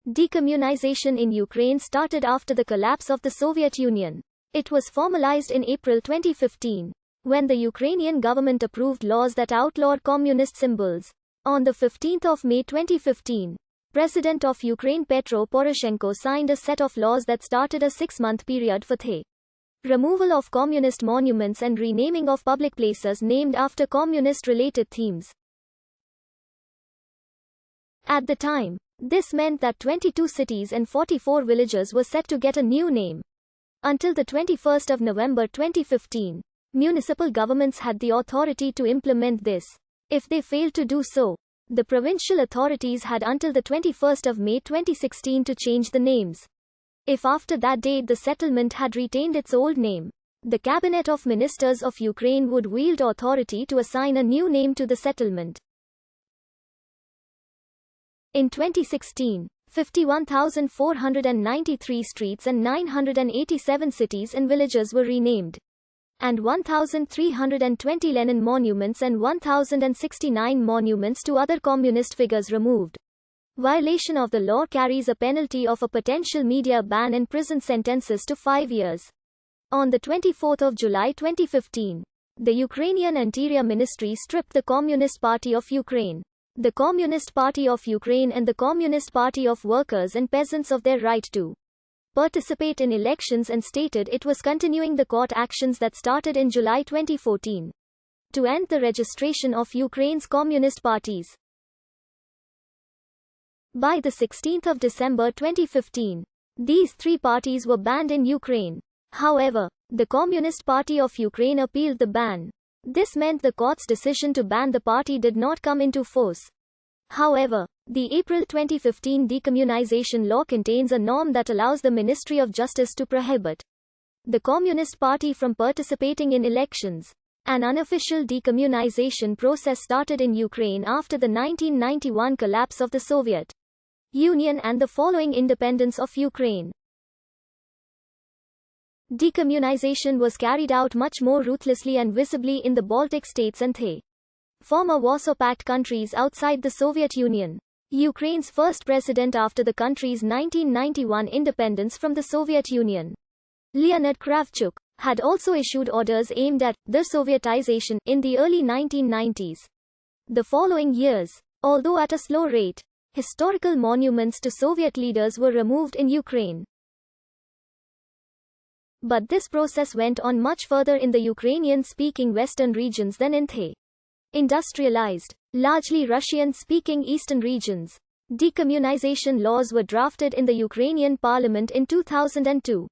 Decommunization in Ukraine started after the collapse of the Soviet Union. It was formalized in April 2015, when the Ukrainian government approved laws that outlawed communist symbols. On the 15th of May 2015, President of Ukraine Petro Poroshenko signed a set of laws that started a 6-month period for the removal of communist monuments and renaming of public places named after communist-related themes. At the time, this meant that 22 cities and 44 villages were set to get a new name. Until the 21st of November 2015, municipal governments had the authority to implement this. If they failed to do so, the provincial authorities had until the 21st of May 2016 to change the names. If after that date the settlement had retained its old name, the Cabinet of Ministers of Ukraine would wield authority to assign a new name to the settlement. In 2016, 51,493 streets and 987 cities and villages were renamed, and 1,320 Lenin monuments and 1,069 monuments to other communist figures removed. Violation of the law carries a penalty of a potential media ban and prison sentences to 5 years. On the 24th of July 2015, the Ukrainian Interior Ministry stripped the Communist Party of Ukraine, the Communist Party of Ukraine and the Communist Party of Workers and Peasants of their right to participate in elections and stated it was continuing the court actions that started in July 2014 to end the registration of Ukraine's communist parties. By the 16th of December 2015, these 3 parties were banned in Ukraine. However, the Communist Party of Ukraine appealed the ban. This meant the court's decision to ban the party did not come into force. However, the April 2015 decommunization law contains a norm that allows the Ministry of Justice to prohibit the Communist Party from participating in elections. An unofficial decommunization process started in Ukraine after the 1991 collapse of the Soviet Union and the following independence of Ukraine. Decommunization was carried out much more ruthlessly and visibly in the Baltic states and the former Warsaw Pact countries outside the Soviet Union. Ukraine's first president after the country's 1991 independence from the Soviet Union, Leonid Kravchuk, had also issued orders aimed at de-Sovietization in the early 1990s. The following years, although at a slow rate, historical monuments to Soviet leaders were removed in Ukraine. But this process went on much further in the Ukrainian-speaking western regions than in the industrialized, largely Russian-speaking eastern regions. Decommunization laws were drafted in the Ukrainian parliament in 2002,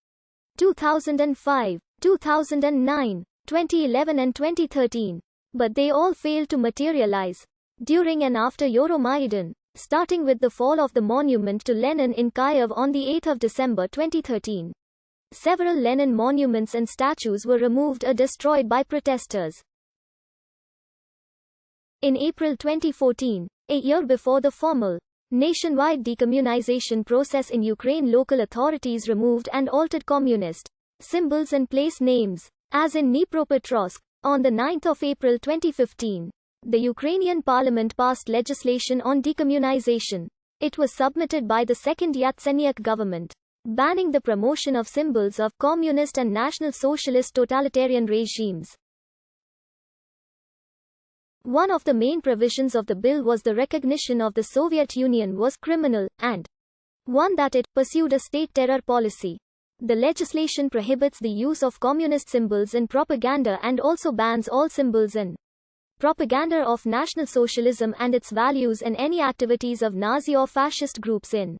2005, 2009, 2011 and 2013, but they all failed to materialize. During and after Euromaidan, starting with the fall of the monument to Lenin in Kyiv on the 8th of December 2013, several Lenin monuments and statues were removed or destroyed by protesters. In April 2014, a year before the formal nationwide decommunization process in Ukraine, local authorities removed and altered communist symbols and place names, as in Dnipropetrovsk. On the 9th of April 2015, the Ukrainian parliament passed legislation on decommunization. It was submitted by the second Yatsenyuk government, banning the promotion of symbols of communist and National Socialist totalitarian regimes. One of the main provisions of the bill was the recognition of the Soviet Union was criminal, and one that it pursued a state terror policy. The legislation prohibits the use of communist symbols in propaganda and also bans all symbols and propaganda of National Socialism and its values and any activities of Nazi or fascist groups in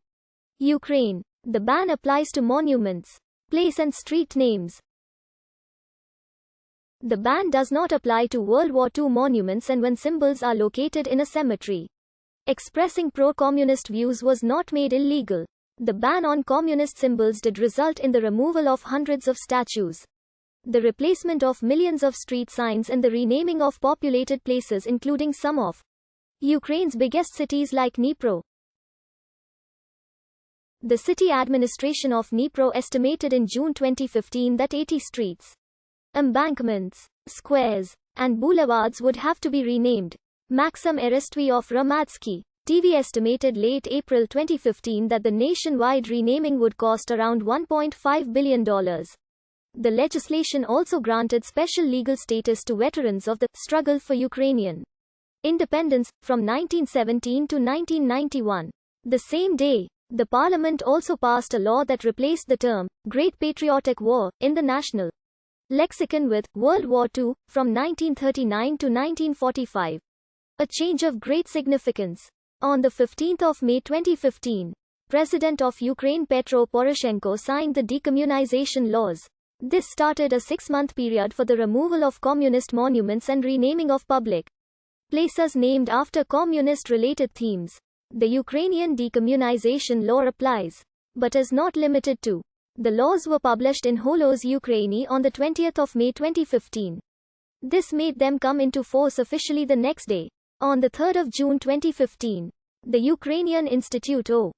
Ukraine. The ban applies to monuments, place and street names. The ban does not apply to World War II monuments and when symbols are located in a cemetery. Expressing pro-communist views was not made illegal. The ban on communist symbols did result in the removal of hundreds of statues, the replacement of millions of street signs and the renaming of populated places including some of Ukraine's biggest cities like Dnipro. The city administration of Dnipro estimated in June 2015 that 80 streets, embankments, squares, and boulevards would have to be renamed. Maxim Erestvy of Ramadsky, TV estimated late April 2015 that the nationwide renaming would cost around $1.5 billion. The legislation also granted special legal status to veterans of the struggle for Ukrainian independence from 1917 to 1991. The same day, the parliament also passed a law that replaced the term Great Patriotic War in the national lexicon with World War II from 1939 to 1945. A change of great significance. On the 15th of May 2015, President of Ukraine Petro Poroshenko signed the decommunization laws. This started a 6-month period for the removal of communist monuments and renaming of public places named after communist-related themes. The Ukrainian decommunization law applies, but is not limited to. The laws were published in Holos Ukraini on the 20th of May 2015. This made them come into force officially the next day. On the 3rd of June 2015, the Ukrainian Institute of